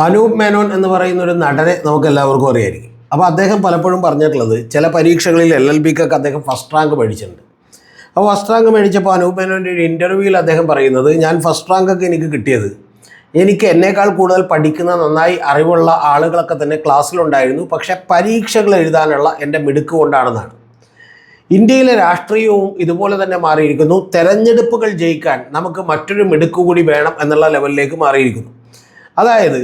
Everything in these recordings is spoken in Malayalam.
അനൂപ് മേനോൻ എന്ന് പറയുന്ന ഒരു നടനെ നമുക്ക് എല്ലാവർക്കും അറിയായിരിക്കും. അപ്പോൾ അദ്ദേഹം പലപ്പോഴും പറഞ്ഞിട്ടുള്ളത് ചില പരീക്ഷകളിൽ LLBക്കൊക്കെ അദ്ദേഹം ഫസ്റ്റ് റാങ്ക് മേടിച്ചിട്ടുണ്ട്. അപ്പോൾ ഫസ്റ്റ് റാങ്ക് മേടിച്ചപ്പോൾ അനൂപ് മേനോൻ്റെ ഒരു ഇൻ്റർവ്യൂവിൽ അദ്ദേഹം പറയുന്നത്, ഞാൻ ഫസ്റ്റ് റാങ്കൊക്കെ എനിക്ക് കിട്ടിയത് എനിക്ക് എന്നേക്കാൾ കൂടുതൽ പഠിക്കുന്ന നന്നായി അറിവുള്ള ആളുകളൊക്കെ തന്നെ ക്ലാസ്സിലുണ്ടായിരുന്നു, പക്ഷേ പരീക്ഷകൾ എഴുതാനുള്ള എൻ്റെ മിടുക്ക് കൊണ്ടാണെന്നാണ്. ഇന്ത്യയിലെ രാഷ്ട്രീയവും ഇതുപോലെ തന്നെ മാറിയിരിക്കുന്നു. തെരഞ്ഞെടുപ്പുകൾ ജയിക്കാൻ നമുക്ക് മറ്റൊരു മിടുക്ക് കൂടി വേണം എന്നുള്ള ലെവലിലേക്ക് മാറിയിരിക്കുന്നു. അതായത്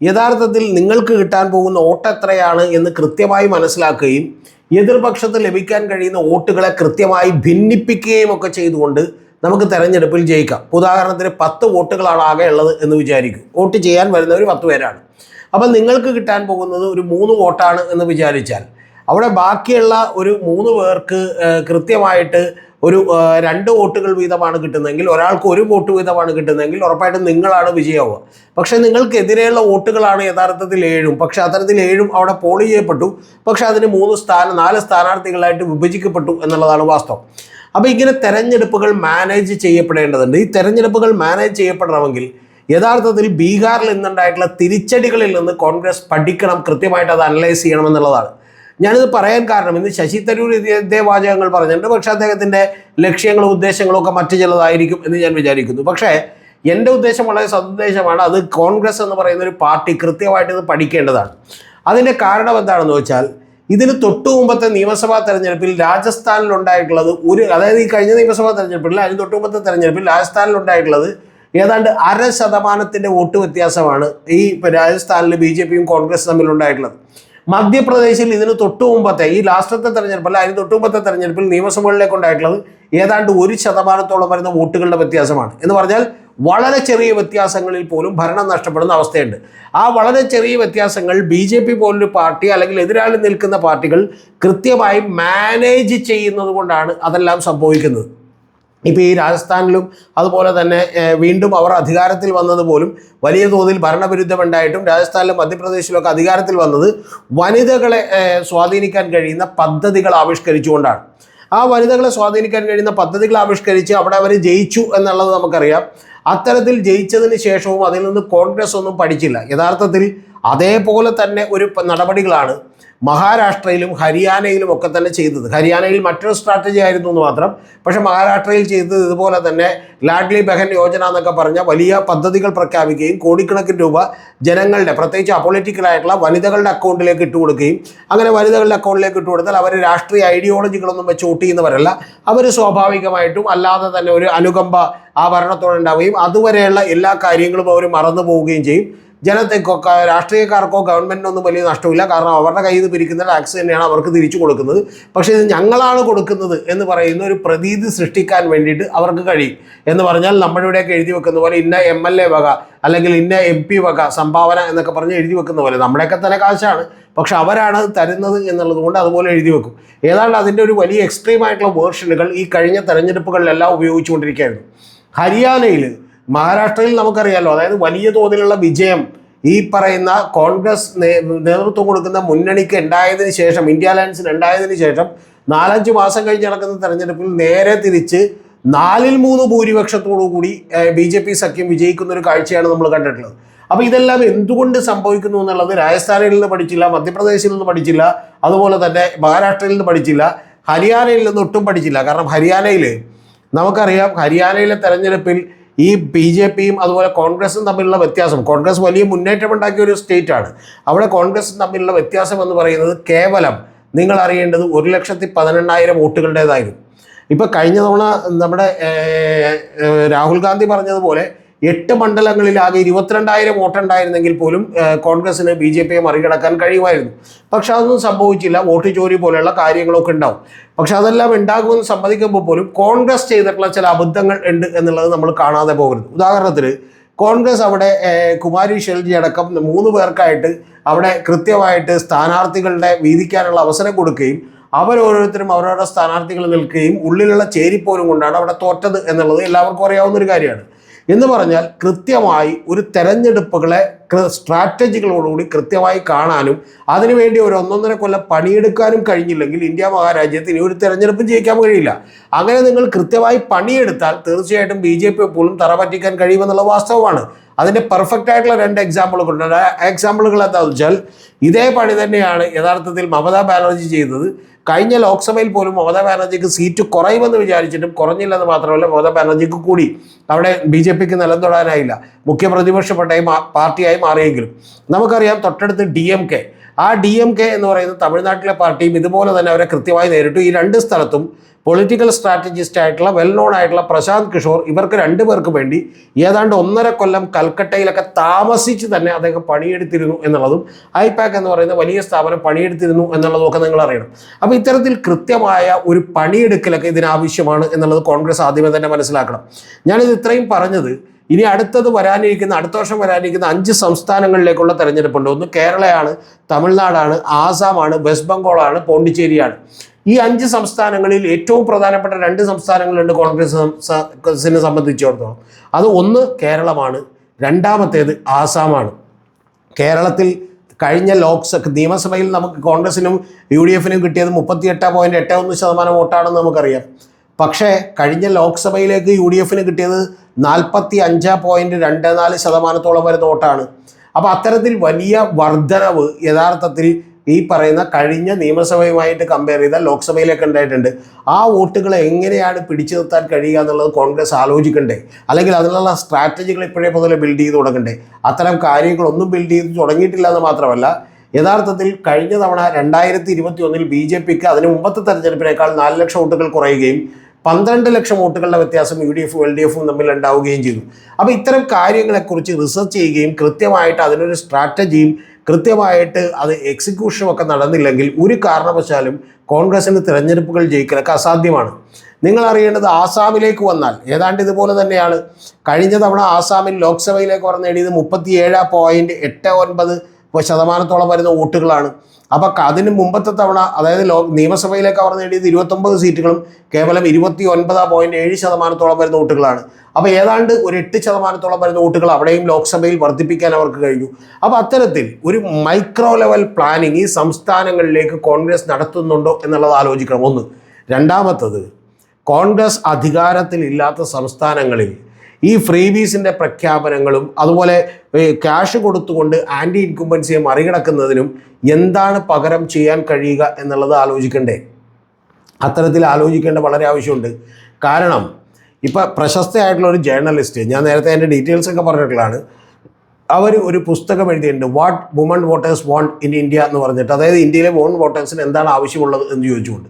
യഥാർത്ഥത്തിൽ നിങ്ങൾക്ക് കിട്ടാൻ പോകുന്ന വോട്ട് എത്രയാണ് എന്ന് കൃത്യമായി മനസ്സിലാക്കുകയും എതിർപക്ഷത്ത് ലഭിക്കാൻ കഴിയുന്ന വോട്ടുകളെ കൃത്യമായി ഭിന്നിപ്പിക്കുകയും ഒക്കെ ചെയ്തുകൊണ്ട് നമുക്ക് തെരഞ്ഞെടുപ്പിൽ ജയിക്കാം. ഉദാഹരണത്തിന് 10 വോട്ടുകളാണ് ആകെ ഉള്ളത് എന്ന് വിചാരിക്കും. വോട്ട് ചെയ്യാൻ വരുന്നവർ 10 പേരാണ്. അപ്പം നിങ്ങൾക്ക് കിട്ടാൻ പോകുന്നത് ഒരു 3 വോട്ടാണ് എന്ന് വിചാരിച്ചാൽ അവിടെ ബാക്കിയുള്ള ഒരു 3 പേർക്ക് കൃത്യമായിട്ട് ഒരു 2 വോട്ടുകൾ വീതമാണ് കിട്ടുന്നതെങ്കിൽ, ഒരാൾക്ക് 1 വോട്ട് വീതമാണ് കിട്ടുന്നതെങ്കിൽ ഉറപ്പായിട്ടും നിങ്ങളാണ് വിജയമാവുക. പക്ഷേ നിങ്ങൾക്കെതിരെയുള്ള വോട്ടുകളാണ് യഥാർത്ഥത്തിൽ 7, പക്ഷേ അത്തരത്തിൽ 7 അവിടെ പോൾ ചെയ്യപ്പെട്ടു. പക്ഷേ അതിന് 4 സ്ഥാനാർത്ഥികളായിട്ട് വിഭജിക്കപ്പെട്ടു എന്നുള്ളതാണ് വാസ്തവം. അപ്പോൾ ഇങ്ങനെ തെരഞ്ഞെടുപ്പുകൾ മാനേജ് ചെയ്യപ്പെടേണ്ടതുണ്ട്. ഈ തെരഞ്ഞെടുപ്പുകൾ മാനേജ് ചെയ്യപ്പെടണമെങ്കിൽ യഥാർത്ഥത്തിൽ ബീഹാറിൽ നിന്നുണ്ടായിട്ടുള്ള തിരിച്ചടികളിൽ നിന്ന് കോൺഗ്രസ് പഠിക്കണം, കൃത്യമായിട്ട് അത് അനലൈസ് ചെയ്യണമെന്നുള്ളതാണ്. ഞാനിത് പറയാൻ കാരണം, ഇന്ന് ശശി തരൂർ ഇതേ വാചകങ്ങൾ പറഞ്ഞിട്ടുണ്ട്, പക്ഷേ അദ്ദേഹത്തിൻ്റെ ലക്ഷ്യങ്ങളും ഉദ്ദേശങ്ങളും ഒക്കെ മറ്റു ചിലതായിരിക്കും എന്ന് ഞാൻ വിചാരിക്കുന്നു. പക്ഷേ എൻ്റെ ഉദ്ദേശം വളരെ സതുദ്ദേശമാണ്. അത് കോൺഗ്രസ് എന്ന് പറയുന്ന ഒരു പാർട്ടി കൃത്യമായിട്ട് ഇത് പഠിക്കേണ്ടതാണ്. അതിൻ്റെ കാരണം എന്താണെന്ന് വെച്ചാൽ, ഇതിന് തൊട്ടു മുമ്പത്തെ നിയമസഭാ തെരഞ്ഞെടുപ്പിൽ രാജസ്ഥാനിലുണ്ടായിട്ടുള്ളത് അതായത് ഈ കഴിഞ്ഞ നിയമസഭാ തെരഞ്ഞെടുപ്പിൽ അതിന് തൊട്ടു മുമ്പത്തെ തെരഞ്ഞെടുപ്പിൽ രാജസ്ഥാനിലുണ്ടായിട്ടുള്ളത് ഏതാണ്ട് 0.5% വോട്ട് വ്യത്യാസമാണ് ഈ രാജസ്ഥാനിൽ BJPയും കോൺഗ്രസ് തമ്മിലുണ്ടായിട്ടുള്ളത്. മധ്യപ്രദേശിൽ ഇതിന് തൊട്ടു മുമ്പത്തെ ഈ ലാസ്റ്റത്തെ തെരഞ്ഞെടുപ്പല്ല, അതിന് തൊട്ടു മുമ്പത്തെ തെരഞ്ഞെടുപ്പിൽ നിയമസഭകളിലേക്ക് ഉണ്ടായിട്ടുള്ളത് ഏതാണ്ട് 1% വരുന്ന വോട്ടുകളുടെ വ്യത്യാസമാണ്. എന്ന് പറഞ്ഞാൽ വളരെ ചെറിയ വ്യത്യാസങ്ങളിൽ പോലും ഭരണം നഷ്ടപ്പെടുന്ന അവസ്ഥയുണ്ട്. ആ വളരെ ചെറിയ വ്യത്യാസങ്ങൾ BJP പോലൊരു പാർട്ടി അല്ലെങ്കിൽ എതിരാളി നിൽക്കുന്ന പാർട്ടികൾ കൃത്യമായി മാനേജ് ചെയ്യുന്നത് കൊണ്ടാണ് അതെല്ലാം സംഭവിക്കുന്നത്. ഇപ്പോൾ ഈ രാജസ്ഥാനിലും അതുപോലെ തന്നെ വീണ്ടും അവർ അധികാരത്തിൽ വന്നത് പോലും വലിയ തോതിൽ ഭരണവിരുദ്ധമുണ്ടായിട്ടും രാജസ്ഥാനിലും മധ്യപ്രദേശിലൊക്കെ അധികാരത്തിൽ വന്നത് വനിതകളെ സ്വാധീനിക്കാൻ കഴിയുന്ന പദ്ധതികൾ ആവിഷ്കരിച്ചുകൊണ്ടാണ്. ആ വനിതകളെ സ്വാധീനിക്കാൻ കഴിയുന്ന പദ്ധതികൾ ആവിഷ്കരിച്ച് അവിടെ അവർ ജയിച്ചു എന്നുള്ളത് നമുക്കറിയാം. അത്തരത്തിൽ ജയിച്ചതിന് ശേഷവും അതിൽ നിന്ന് കോൺഗ്രസ് ഒന്നും പഠിച്ചില്ല. യഥാർത്ഥത്തിൽ അതേപോലെ തന്നെ ഒരു നടപടികളാണ് മഹാരാഷ്ട്രയിലും ഹരിയാനയിലും ഒക്കെ തന്നെ ചെയ്തത്. ഹരിയാനയിൽ മറ്റൊരു സ്ട്രാറ്റജി ആയിരുന്നു എന്ന് മാത്രം. പക്ഷേ മഹാരാഷ്ട്രയിൽ ചെയ്തത് ഇതുപോലെ തന്നെ ലാഡ്ലി ബഹൻ യോജന എന്നൊക്കെ പറഞ്ഞ വലിയ പദ്ധതികൾ പ്രഖ്യാപിക്കുകയും കോടിക്കണക്കിന് രൂപ ജനങ്ങളുടെ, പ്രത്യേകിച്ച് അപൊളിറ്റിക്കലായിട്ടുള്ള വനിതകളുടെ അക്കൗണ്ടിലേക്ക് ഇട്ടുകൊടുക്കുകയും, അങ്ങനെ വനിതകളുടെ അക്കൗണ്ടിലേക്ക് ഇട്ടുകൊടുത്താൽ അവർ രാഷ്ട്രീയ ഐഡിയോളജികളൊന്നും വെച്ച് വോട്ട് ചെയ്യുന്നവരല്ല, അവർ സ്വാഭാവികമായിട്ടും അല്ലാതെ തന്നെ ഒരു അനുകമ്പ ആ ഭരണത്തോടുണ്ടാവുകയും അതുവരെയുള്ള എല്ലാ കാര്യങ്ങളും അവർ മറന്നു പോവുകയും ചെയ്യും. ജനത്തേക്കോ രാഷ്ട്രീയക്കാർക്കോ ഗവൺമെൻറ്റിനൊന്നും വലിയ നഷ്ടമില്ല, കാരണം അവരുടെ കയ്യിൽ നിന്ന് പിരിക്കുന്ന ടാക്സ് തന്നെയാണ് അവർക്ക് തിരിച്ചു കൊടുക്കുന്നത്. പക്ഷേ ഇത് ഞങ്ങളാണ് കൊടുക്കുന്നത് എന്ന് പറയുന്ന ഒരു പ്രതീതി സൃഷ്ടിക്കാൻ വേണ്ടിയിട്ട് അവർക്ക് കഴിയും. എന്ന് പറഞ്ഞാൽ നമ്മുടെ ഇവിടെയൊക്കെ എഴുതി വെക്കുന്ന പോലെ ഇന്ന MLA വക അല്ലെങ്കിൽ ഇന്ന MP വക സംഭാവന എന്നൊക്കെ പറഞ്ഞ് എഴുതി വെക്കുന്ന പോലെ നമ്മുടെയൊക്കെ തന്നെ കാശാണ്, പക്ഷെ അവരാണ് തരുന്നത് എന്നുള്ളത് കൊണ്ട് അതുപോലെ എഴുതി വെക്കും. ഏതാണ്ട് അതിൻ്റെ ഒരു വലിയ എക്സ്ട്രീമായിട്ടുള്ള വേർഷനുകൾ ഈ കഴിഞ്ഞ തെരഞ്ഞെടുപ്പുകളിലെല്ലാം ഉപയോഗിച്ചുകൊണ്ടിരിക്കുകയായിരുന്നു. ഹരിയാനയിൽ, മഹാരാഷ്ട്രയിൽ നമുക്കറിയാമല്ലോ, അതായത് വലിയ തോതിലുള്ള വിജയം ഈ പറയുന്ന കോൺഗ്രസ് നേതൃത്വം കൊടുക്കുന്ന മുന്നണിക്ക് ഉണ്ടായതിന് ശേഷം, ഇന്ത്യ അലയൻസിന് ഉണ്ടായതിന് ശേഷം 4-5 മാസം കഴിഞ്ഞ് നടക്കുന്ന തെരഞ്ഞെടുപ്പിൽ നേരെ തിരിച്ച് 4-3 ഭൂരിപക്ഷത്തോടു കൂടി BJP സഖ്യം വിജയിക്കുന്ന ഒരു കാഴ്ചയാണ് നമ്മൾ കണ്ടിട്ടുള്ളത്. അപ്പോൾ ഇതെല്ലാം എന്തുകൊണ്ട് സംഭവിക്കുന്നു എന്നുള്ളത് രാജസ്ഥാനിൽ നിന്ന് പഠിച്ചില്ല, മധ്യപ്രദേശിൽ നിന്ന് പഠിച്ചില്ല, അതുപോലെ തന്നെ മഹാരാഷ്ട്രയിൽ നിന്ന് പഠിച്ചില്ല, ഹരിയാനയിൽ നിന്ന് ഒട്ടും പഠിച്ചില്ല. കാരണം ഹരിയാനയിൽ നമുക്കറിയാം, ഹരിയാനയിലെ തെരഞ്ഞെടുപ്പിൽ ഈ BJPയും അതുപോലെ കോൺഗ്രസും തമ്മിലുള്ള വ്യത്യാസം, കോൺഗ്രസ് വലിയ മുന്നേറ്റമുണ്ടാക്കിയ ഒരു സ്റ്റേറ്റാണ്. അവിടെ കോൺഗ്രസും തമ്മിലുള്ള വ്യത്യാസം എന്ന് പറയുന്നത് കേവലം നിങ്ങൾ അറിയേണ്ടത് 1,18,000 വോട്ടുകളുടേതായിരുന്നു. ഇപ്പോൾ കഴിഞ്ഞ തവണ നമ്മുടെ രാഹുൽ ഗാന്ധി പറഞ്ഞതുപോലെ 8 മണ്ഡലങ്ങളിലാകെ 22,000 വോട്ടുണ്ടായിരുന്നെങ്കിൽ പോലും കോൺഗ്രസിന് BJPയെ മറികടക്കാൻ കഴിയുമായിരുന്നു. പക്ഷെ അതൊന്നും സംഭവിച്ചില്ല. വോട്ട് ചോരി പോലെയുള്ള കാര്യങ്ങളൊക്കെ ഉണ്ടാവും. പക്ഷെ അതെല്ലാം ഉണ്ടാകുമെന്ന് സമ്മതിക്കുമ്പോൾ പോലും കോൺഗ്രസ് ചെയ്തിട്ടുള്ള ചില അബദ്ധങ്ങൾ ഉണ്ട് എന്നുള്ളത് നമ്മൾ കാണാതെ പോകരുത്. ഉദാഹരണത്തിന് കോൺഗ്രസ് അവിടെ കുമാരി ഷെൽജി അടക്കം 3 പേർക്കായിട്ട് അവിടെ കൃത്യമായിട്ട് സ്ഥാനാർത്ഥികളുടെ വീതിക്കാനുള്ള അവസരം കൊടുക്കുകയും അവരോരോരുത്തരും അവരവരുടെ സ്ഥാനാർത്ഥികൾ നിൽക്കുകയും ഉള്ളിലുള്ള ചേരിപ്പോരും കൊണ്ടാണ് അവിടെ തോറ്റത് എന്നുള്ളത് എല്ലാവർക്കും അറിയാവുന്നൊരു കാര്യമാണ്. എന്ന് പറഞ്ഞാൽ കൃത്യമായി ഒരു തെരഞ്ഞെടുപ്പുകളെ സ്ട്രാറ്റജികളോടുകൂടി കൃത്യമായി കാണാനും അതിനുവേണ്ടി ഒരു 1.5 കൊല്ലം പണിയെടുക്കാനും കഴിഞ്ഞില്ലെങ്കിൽ ഇന്ത്യ മഹാരാജ്യത്ത് ഇനി ഒരു തെരഞ്ഞെടുപ്പും ജയിക്കാൻ കഴിയില്ല. അങ്ങനെ നിങ്ങൾ കൃത്യമായി പണിയെടുത്താൽ തീർച്ചയായിട്ടും BJP പോലും തറ പറ്റിക്കാൻ കഴിയുമെന്നുള്ള വാസ്തവമാണ്. അതിൻ്റെ പെർഫെക്റ്റ് ആയിട്ടുള്ള 2 എക്സാമ്പിളുകളുണ്ട്. എക്സാമ്പിളുകൾ എന്താണെന്ന് വെച്ചാൽ ഇതേ പണി തന്നെയാണ് യഥാർത്ഥത്തിൽ മമതാ ബാനർജി ചെയ്തത്. കഴിഞ്ഞ ലോക്സഭയിൽ പോലും മമതാ ബാനർജിക്ക് സീറ്റ് കുറയുമെന്ന് വിചാരിച്ചിട്ടും കുറഞ്ഞില്ലെന്ന് മാത്രമല്ല, മമതാ ബാനർജിക്ക് കൂടി അവിടെ BJPക്ക് നിലം തൊടാനായില്ല. മുഖ്യ പ്രതിപക്ഷ പാർട്ടിയായി മാറിയെങ്കിലും നമുക്കറിയാം തൊട്ടടുത്ത് DMK, ആ DMK എന്ന് പറയുന്ന തമിഴ്നാട്ടിലെ പാർട്ടിയും ഇതുപോലെ തന്നെ അവരെ കൃത്യമായി നേരിട്ടു. ഈ 2 സ്ഥലത്തും പൊളിറ്റിക്കൽ സ്ട്രാറ്റജിസ്റ്റ് ആയിട്ടുള്ള വെൽ നോൺ ആയിട്ടുള്ള പ്രശാന്ത് കിഷോർ ഇവർക്ക് 2 പേർക്ക് വേണ്ടി ഏതാണ്ട് 1.5 കൊല്ലം കൽക്കട്ടയിലൊക്കെ താമസിച്ച് തന്നെ അദ്ദേഹം പണിയെടുത്തിരുന്നു എന്നുള്ളതും ഐപാക് എന്ന് പറയുന്ന വലിയ സ്ഥാപനം പണിയെടുത്തിരുന്നു എന്നുള്ളതും ഒക്കെ നിങ്ങൾ അറിയണം. അപ്പോൾ ഇത്തരത്തിൽ കൃത്യമായ ഒരു പണിയെടുക്കലൊക്കെ ഇതിനാവശ്യമാണ് എന്നുള്ളത് കോൺഗ്രസ് ആദ്യമേ തന്നെ മനസ്സിലാക്കണം. ഞാനിത് ഇത്രയും പറഞ്ഞത് ഇനി അടുത്ത വർഷം വരാനിരിക്കുന്ന 5 സംസ്ഥാനങ്ങളിലേക്കുള്ള തെരഞ്ഞെടുപ്പുണ്ട്. ഒന്ന് കേരളയാണ്, തമിഴ്നാടാണ്, ആസാമാണ്, വെസ്റ്റ് ബംഗാളാണ്, പോണ്ടിച്ചേരിയാണ്. ഈ 5 സംസ്ഥാനങ്ങളിൽ ഏറ്റവും പ്രധാനപ്പെട്ട 2 സംസ്ഥാനങ്ങളുണ്ട് കോൺഗ്രസിനെ സംബന്ധിച്ചിടത്തോളം. അത് ഒന്ന് കേരളമാണ്, രണ്ടാമത്തേത് ആസാമാണ്. കേരളത്തിൽ കഴിഞ്ഞ നിയമസഭയിൽ നമുക്ക് കോൺഗ്രസിനും UDFനും കിട്ടിയത് 38.81% വോട്ടാണെന്ന് നമുക്കറിയാം. പക്ഷേ കഴിഞ്ഞ ലോക്സഭയിലേക്ക് UDFന് കിട്ടിയത് 45.24% വരുന്ന വോട്ടാണ്. അപ്പോൾ അത്തരത്തിൽ വലിയ വർധനവ് യഥാർത്ഥത്തിൽ ഈ പറയുന്ന കഴിഞ്ഞ നിയമസഭയുമായിട്ട് കമ്പയർ ചെയ്താൽ ലോക്സഭയിലേക്ക് ഉണ്ടായിട്ടുണ്ട്. ആ വോട്ടുകളെ എങ്ങനെയാണ് പിടിച്ചു നിർത്താൻ കഴിയുക എന്നുള്ളത് കോൺഗ്രസ് ആലോചിക്കണ്ടേ, അല്ലെങ്കിൽ അതിനുള്ള സ്ട്രാറ്റജികൾ ഇപ്പോഴേ മുതൽ ബിൽഡ് ചെയ്ത് തുടങ്ങണ്ടേ. അത്തരം കാര്യങ്ങളൊന്നും ബിൽഡ് ചെയ്ത് തുടങ്ങിയിട്ടില്ല എന്ന് മാത്രമല്ല, യഥാർത്ഥത്തിൽ കഴിഞ്ഞ തവണ 2021 BJPക്ക് അതിന് മുമ്പത്തെ തെരഞ്ഞെടുപ്പിനേക്കാൾ 4 ലക്ഷം വോട്ടുകൾ കുറയുകയും 12 ലക്ഷം വോട്ടുകളുടെ വ്യത്യാസം UDFും LDFും തമ്മിൽ ഉണ്ടാവുകയും ചെയ്തു. അപ്പോൾ ഇത്തരം കാര്യങ്ങളെക്കുറിച്ച് റിസർച്ച് ചെയ്യുകയും കൃത്യമായിട്ട് അതിനൊരു സ്ട്രാറ്റജിയും കൃത്യമായിട്ട് അത് എക്സിക്യൂഷനും ഒക്കെ നടന്നില്ലെങ്കിൽ ഒരു കാരണവശാലും കോൺഗ്രസിന് തിരഞ്ഞെടുപ്പുകൾ ജയിക്കലൊക്കെ അസാധ്യമാണ്. നിങ്ങൾ അറിയേണ്ടത് ആസാമിലേക്ക് വന്നാൽ ഏതാണ്ട് ഇതുപോലെ തന്നെയാണ്. കഴിഞ്ഞ തവണ ആസാമിൽ ലോക്സഭയിലേക്ക് അവർ നേടിയത് 37.89% വരുന്ന വോട്ടുകളാണ്. അപ്പോൾ അതിന് മുമ്പത്തെ തവണ അതായത് നിയമസഭയിലേക്ക് അവർ നേടിയത് 29 സീറ്റുകളും കേവലം 29.7% വരുന്ന വോട്ടുകളാണ്. അപ്പോൾ ഏതാണ്ട് ഒരു 8% വരുന്ന വോട്ടുകൾ അവിടെയും ലോക്സഭയിൽ വർദ്ധിപ്പിക്കാൻ അവർക്ക് കഴിഞ്ഞു. അപ്പോൾ അത്തരത്തിൽ ഒരു മൈക്രോ ലെവൽ പ്ലാനിങ് ഈ സംസ്ഥാനങ്ങളിലേക്ക് കോൺഗ്രസ് നടത്തുന്നുണ്ടോ എന്നുള്ളത് ആലോചിക്കണം. ഒന്ന്. രണ്ടാമത്തത്, കോൺഗ്രസ് അധികാരത്തിലില്ലാത്ത സംസ്ഥാനങ്ങളിൽ ഈ ഫ്രീബീസിൻ്റെ പ്രഖ്യാപനങ്ങളും അതുപോലെ ക്യാഷ് കൊടുത്തുകൊണ്ട് ആൻറ്റി ഇൻകുംബൻസിയെ മറികടക്കുന്നതിനും എന്താണ് പകരം ചെയ്യാൻ കഴിയുക എന്നുള്ളത് ആലോചിക്കണ്ടേ. അത്തരത്തിൽ ആലോചിക്കേണ്ട വളരെ ആവശ്യമുണ്ട്. കാരണം ഇപ്പോൾ പ്രശസ്തയായിട്ടുള്ള ഒരു ജേർണലിസ്റ്റ്, ഞാൻ നേരത്തെ അതിൻ്റെ ഡീറ്റെയിൽസ് ഒക്കെ പറഞ്ഞിട്ടുള്ളതാണ്, അവർ ഒരു പുസ്തകം എഴുതിയിട്ടുണ്ട്, what woman voters want in India എന്ന് പറഞ്ഞിട്ട്. അതായത് ഇന്ത്യയിലെ വുമൺ വോട്ടേഴ്സിന് എന്താണ് ആവശ്യമുള്ളത് എന്ന് ചോദിച്ചുകൊണ്ട്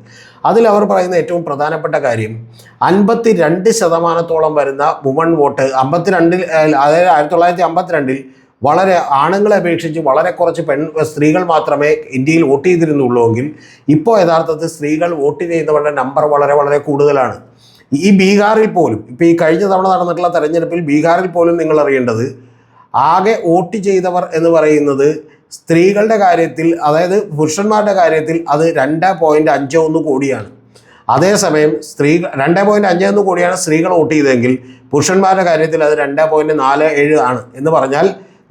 അതിൽ അവർ പറയുന്ന ഏറ്റവും പ്രധാനപ്പെട്ട കാര്യം 52% വരുന്ന വുമൺ വോട്ട് 52 അതായത് 1952 വളരെ ആണുങ്ങളെ അപേക്ഷിച്ച് വളരെ കുറച്ച് സ്ത്രീകൾ മാത്രമേ ഇന്ത്യയിൽ വോട്ട് ചെയ്തിരുന്നുള്ളൂവെങ്കിൽ ഇപ്പോൾ യഥാർത്ഥത്തിൽ സ്ത്രീകൾ വോട്ട് ചെയ്യുന്നവരുടെ നമ്പർ വളരെ വളരെ കൂടുതലാണ്. ഈ ബീഹാറിൽ പോലും ഇപ്പോൾ ഈ കഴിഞ്ഞ തവണ നടന്നിട്ടുള്ള തെരഞ്ഞെടുപ്പിൽ ബീഹാറിൽ പോലും നിങ്ങൾ അറിയേണ്ടത് ആകെ വോട്ട് ചെയ്തവർ എന്ന് പറയുന്നത് സ്ത്രീകളുടെ കാര്യത്തിൽ അതായത് പുരുഷന്മാരുടെ കാര്യത്തിൽ അത് 2.51 കോടിയാണ്. അതേസമയം 2.51 കോടിയാണ് സ്ത്രീകൾ വോട്ട് ചെയ്തതെങ്കിൽ പുരുഷന്മാരുടെ കാര്യത്തിൽ അത് 2.47 ആണ്. എന്ന് പറഞ്ഞാൽ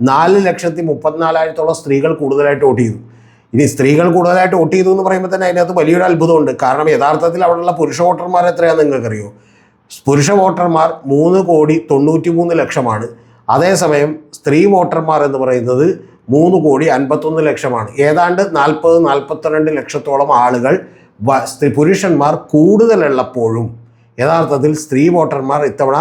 4,34,000 സ്ത്രീകൾ കൂടുതലായിട്ട് വോട്ട് ചെയ്തു. ഇനി സ്ത്രീകൾ കൂടുതലായിട്ട് വോട്ട് ചെയ്തു എന്ന് പറയുമ്പോൾ തന്നെ അതിനകത്ത് വലിയൊരു അത്ഭുതമുണ്ട്. കാരണം യഥാർത്ഥത്തിൽ അവിടെയുള്ള പുരുഷ വോട്ടർമാർ എത്രയാണെന്ന് നിങ്ങൾക്കറിയോ? പുരുഷ വോട്ടർമാർ 3,93,00,000. അതേസമയം സ്ത്രീ വോട്ടർമാർ എന്ന് പറയുന്നത് 3,51,00,000. ഏതാണ്ട് 40-42 ലക്ഷത്തോളം ആളുകൾ പുരുഷന്മാർ കൂടുതലുള്ളപ്പോഴും യഥാർത്ഥത്തിൽ സ്ത്രീ വോട്ടർമാർ ഇത്തവണ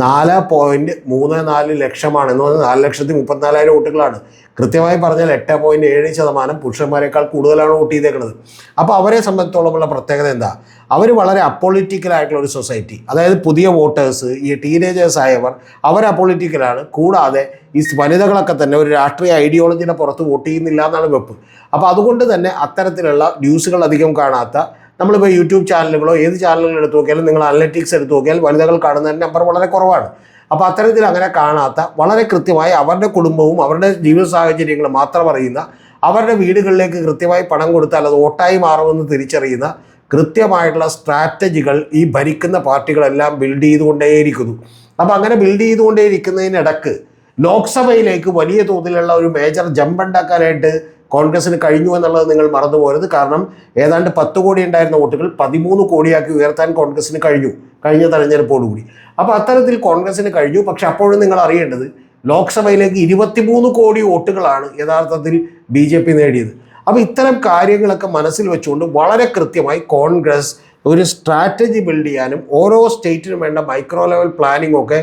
4.34 ലക്ഷമാണ്. എന്ന് പറഞ്ഞാൽ 4,34,000 വോട്ടുകളാണ്. കൃത്യമായി പറഞ്ഞാൽ 8.7% പുരുഷന്മാരെക്കാൾ കൂടുതലാണ് വോട്ട് ചെയ്തേക്കുന്നത്. അപ്പോൾ അവരെ സംബന്ധിച്ചോളമുള്ള പ്രത്യേകത എന്താ? അവർ വളരെ അപ്പൊളിറ്റിക്കലായിട്ടുള്ള ഒരു സൊസൈറ്റി, അതായത് പുതിയ വോട്ടേഴ്സ്, ഈ ടീനേജേഴ്സ് ആയവർ, അവർ അപ്പൊളിറ്റിക്കലാണ്. കൂടാതെ ഈ വനിതകളൊക്കെ തന്നെ ഒരു രാഷ്ട്രീയ ഐഡിയോളജിയുടെ പുറത്ത് വോട്ട് ചെയ്യുന്നില്ല എന്നാണ് വെപ്പ്. അപ്പോൾ അതുകൊണ്ട് തന്നെ അത്തരത്തിലുള്ള ന്യൂസുകൾ അധികം കാണാത്ത, നമ്മളിപ്പോൾ യൂട്യൂബ് ചാനലുകളോ ഏത് ചാനലുകൾ എടുത്തു നോക്കിയാലും നിങ്ങൾ അനലറ്റിക്സ് എടുത്തു നോക്കിയാൽ വനിതകൾ കാണുന്നതിൻ്റെ നമ്പർ വളരെ കുറവാണ്. അപ്പോൾ അത്തരത്തിൽ അങ്ങനെ കാണാത്ത, വളരെ കൃത്യമായി അവരുടെ കുടുംബവും അവരുടെ ജീവിത സാഹചര്യങ്ങളും മാത്രം അറിയുന്ന, അവരുടെ വീടുകളിലേക്ക് കൃത്യമായി പണം കൊടുത്താൽ അത് വോട്ടായി മാറുമെന്ന് തിരിച്ചറിയുന്ന കൃത്യമായിട്ടുള്ള സ്ട്രാറ്റജികൾ ഈ ഭരിക്കുന്ന പാർട്ടികളെല്ലാം ബിൽഡ് ചെയ്തുകൊണ്ടേയിരിക്കുന്നു. അപ്പോൾ അങ്ങനെ ബിൽഡ് ചെയ്തുകൊണ്ടേയിരിക്കുന്നതിനിടക്ക് ലോക്സഭയിലേക്ക് വലിയ തോതിലുള്ള ഒരു മേജർ ജമ്പ് ഉണ്ടാക്കാനായിട്ട് കോൺഗ്രസിന് കഴിഞ്ഞു എന്നുള്ളത് നിങ്ങൾ മറന്നു പോകരുത്. കാരണം ഏതാണ്ട് 10 കോടി ഉണ്ടായിരുന്ന വോട്ടുകൾ 13 കോടിയാക്കി ഉയർത്താൻ കോൺഗ്രസിന് കഴിഞ്ഞ തെരഞ്ഞെടുപ്പോടുകൂടി. അപ്പോൾ അത്തരത്തിൽ കോൺഗ്രസിന് കഴിഞ്ഞു. പക്ഷെ അപ്പോഴും നിങ്ങൾ അറിയേണ്ടത് ലോക്സഭയിലേക്ക് 23 കോടി വോട്ടുകളാണ് യഥാർത്ഥത്തിൽ BJP നേടിയത്. അപ്പോൾ ഇത്തരം കാര്യങ്ങളൊക്കെ മനസ്സിൽ വെച്ചുകൊണ്ട് വളരെ കൃത്യമായി കോൺഗ്രസ് ഒരു സ്ട്രാറ്റജി ബിൽഡ് ചെയ്യാനും ഓരോ സ്റ്റേറ്റിനും വേണ്ട മൈക്രോ ലെവൽ പ്ലാനിംഗ് ഒക്കെ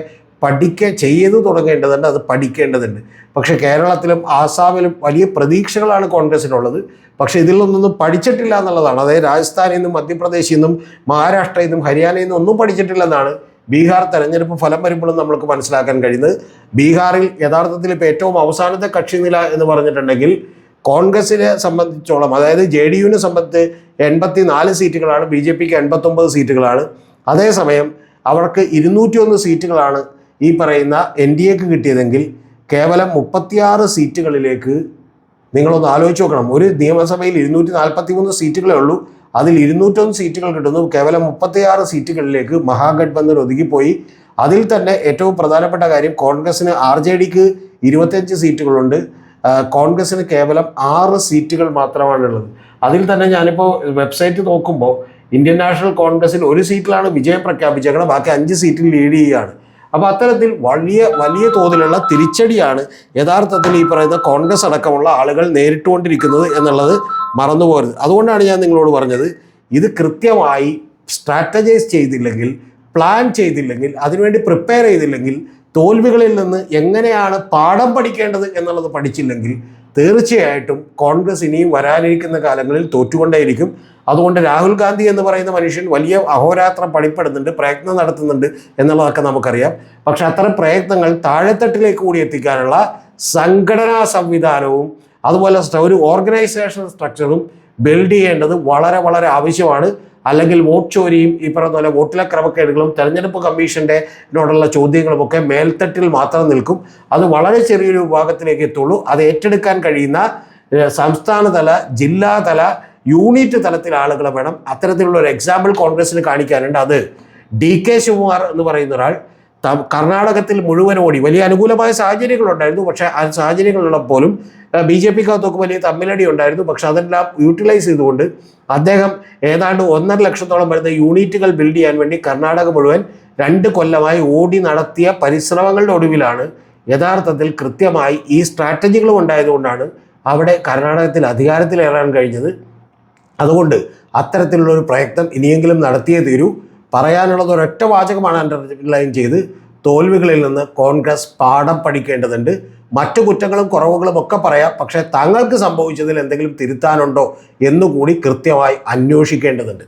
ചെയ്തു തുടങ്ങേണ്ടതുണ്ട്, അത് പഠിക്കേണ്ടതുണ്ട്. പക്ഷേ കേരളത്തിലും ആസാമിലും വലിയ പ്രതീക്ഷകളാണ് കോൺഗ്രസിനുള്ളത്. പക്ഷേ ഇതിലൊന്നും പഠിച്ചിട്ടില്ല എന്നുള്ളതാണ്. അതായത് രാജസ്ഥാനിൽ നിന്നും മധ്യപ്രദേശിൽ നിന്നും മഹാരാഷ്ട്രയിൽ നിന്നും ഹരിയാനയിൽ നിന്നും ഒന്നും പഠിച്ചിട്ടില്ലെന്നാണ് ബീഹാർ തെരഞ്ഞെടുപ്പ് ഫലം വരുമ്പോഴും നമ്മൾക്ക് മനസ്സിലാക്കാൻ കഴിയുന്നത്. ബീഹാറിൽ യഥാർത്ഥത്തിൽ ഇപ്പോൾ ഏറ്റവും അവസാനത്തെ കക്ഷിനില എന്ന് പറഞ്ഞിട്ടുണ്ടെങ്കിൽ കോൺഗ്രസിനെ സംബന്ധിച്ചോളം, അതായത് JDUവിനെ സംബന്ധിച്ച് 84 സീറ്റുകളാണ്, BJPക്ക് 89 സീറ്റുകളാണ്. അതേസമയം അവർക്ക് 201 സീറ്റുകളാണ് ഈ പറയുന്ന NDAക്ക് കിട്ടിയതെങ്കിൽ കേവലം 36 സീറ്റുകളിലേക്ക് നിങ്ങളൊന്ന് ആലോചിച്ച് നോക്കണം. ഒരു നിയമസഭയിൽ 243 സീറ്റുകളേ ഉള്ളൂ, അതിൽ 201 സീറ്റുകൾ കിട്ടുന്നു. കേവലം 36 സീറ്റുകളിലേക്ക് മഹാഗഠബന്ധൻ ഒതുങ്ങിപ്പോയി. അതിൽ തന്നെ ഏറ്റവും പ്രധാനപ്പെട്ട കാര്യം കോൺഗ്രസിന് RJDക്ക് 25 സീറ്റുകളുണ്ട്, കോൺഗ്രസിന് കേവലം 6 സീറ്റുകൾ മാത്രമാണുള്ളത്. അതിൽ തന്നെ ഞാനിപ്പോൾ വെബ്സൈറ്റ് നോക്കുമ്പോൾ ഇന്ത്യൻ നാഷണൽ കോൺഗ്രസിൽ 1 സീറ്റിലാണ് വിജയം പ്രഖ്യാപിച്ചേക്കണം, ബാക്കി 5 സീറ്റിൽ ലീഡ് ചെയ്യുകയാണ്. അപ്പോൾ അത്തരത്തിൽ വലിയ തോതിലുള്ള തിരിച്ചടിയാണ് യഥാർത്ഥത്തിൽ ഈ പറയുന്ന കോൺഗ്രസ് അടക്കമുള്ള ആളുകൾ നേരിട്ടുകൊണ്ടിരിക്കുന്നത് എന്നുള്ളത് മറന്നുപോകരുത്. അതുകൊണ്ടാണ് ഞാൻ നിങ്ങളോട് പറഞ്ഞത്, ഇത് കൃത്യമായി സ്ട്രാറ്റജൈസ് ചെയ്തില്ലെങ്കിൽ, പ്ലാൻ ചെയ്തില്ലെങ്കിൽ, അതിനുവേണ്ടി പ്രിപ്പയർ ചെയ്തില്ലെങ്കിൽ, തോൽവികളിൽ നിന്ന് എങ്ങനെയാണ് പാഠം പഠിക്കേണ്ടത് എന്നുള്ളത് പഠിച്ചില്ലെങ്കിൽ തീർച്ചയായിട്ടും കോൺഗ്രസ് ഇനിയും വരാനിരിക്കുന്ന കാലങ്ങളിൽ തോറ്റുകൊണ്ടേയിരിക്കും. അതുകൊണ്ട് രാഹുൽ ഗാന്ധി എന്ന് പറയുന്ന മനുഷ്യൻ വലിയ അഹോരാത്രം പണിപ്പെടുന്നുണ്ട്, പ്രയത്നം നടത്തുന്നുണ്ട് എന്നുള്ളതൊക്കെ നമുക്കറിയാം. പക്ഷെ അത്തരം പ്രയത്നങ്ങൾ താഴെത്തട്ടിലേക്ക് കൂടി എത്തിക്കാനുള്ള സംഘടനാ സംവിധാനവും അതുപോലെ ഒരു ഓർഗനൈസേഷണൽ സ്ട്രക്ചറും ബിൽഡ് ചെയ്യേണ്ടത് വളരെ ആവശ്യമാണ്. അല്ലെങ്കിൽ വോട്ട് ചോരിയും ഈ പറയുന്ന പോലെ വോട്ടിലെ ക്രമക്കേടുകളും തെരഞ്ഞെടുപ്പ് കമ്മീഷൻ്റെയോടുള്ള ചോദ്യങ്ങളുമൊക്കെ മേൽത്തട്ടിൽ മാത്രം നിൽക്കും. അത് വളരെ ചെറിയൊരു വിഭാഗത്തിലേക്ക് എത്തുള്ളൂ. അത് ഏറ്റെടുക്കാൻ കഴിയുന്ന സംസ്ഥാനതല, ജില്ലാതല, യൂണിറ്റ് തലത്തിൽ ആളുകളെ വേണം. അത്തരത്തിലുള്ള ഒരു എക്സാമ്പിൾ കോൺഗ്രസിന് കാണിക്കാനുണ്ട്. അത് DK ശിവകുമാർ എന്ന് പറയുന്ന ഒരാൾ കർണാടകത്തിൽ മുഴുവൻ ഓടി. വലിയ അനുകൂലമായ സാഹചര്യങ്ങളുണ്ടായിരുന്നു, പക്ഷേ ആ സാഹചര്യങ്ങളുള്ളപ്പോലും BJPക്കകത്തൊക്കെ വലിയ തമ്മിലടി ഉണ്ടായിരുന്നു. പക്ഷെ അതെല്ലാം യൂട്ടിലൈസ് ചെയ്തുകൊണ്ട് അദ്ദേഹം ഏതാണ്ട് 1.5 ലക്ഷത്തോളം വരുന്ന യൂണിറ്റുകൾ ബിൽഡ് ചെയ്യാൻ വേണ്ടി കർണാടക മുഴുവൻ 2 കൊല്ലമായി ഓടി നടത്തിയ പരിശ്രമങ്ങളുടെ ഒടുവിലാണ് യഥാർത്ഥത്തിൽ കൃത്യമായി ഈ സ്ട്രാറ്റജികളും ഉണ്ടായതുകൊണ്ടാണ് അവിടെ കർണാടകത്തിൽ അധികാരത്തിലേറാൻ കഴിഞ്ഞത്. അതുകൊണ്ട് അത്തരത്തിലുള്ളൊരു പ്രയത്നം ഇനിയെങ്കിലും നടത്തിയേ തീരൂ. പറയാനുള്ളത് ഒരൊറ്റ വാചകമാണ് അണ്ടർലൈൻ ചെയ്ത്, തോൽവികളിൽ നിന്ന് കോൺഗ്രസ് പാഠം പഠിക്കേണ്ടതുണ്ട്. മറ്റു കുറ്റങ്ങളും കുറവുകളും ഒക്കെ പറയാം, പക്ഷേ തങ്ങൾക്ക് സംഭവിച്ചതിൽ എന്തെങ്കിലും തിരുത്താനുണ്ടോ എന്നുകൂടി കൃത്യമായി അന്വേഷിക്കേണ്ടതുണ്ട്.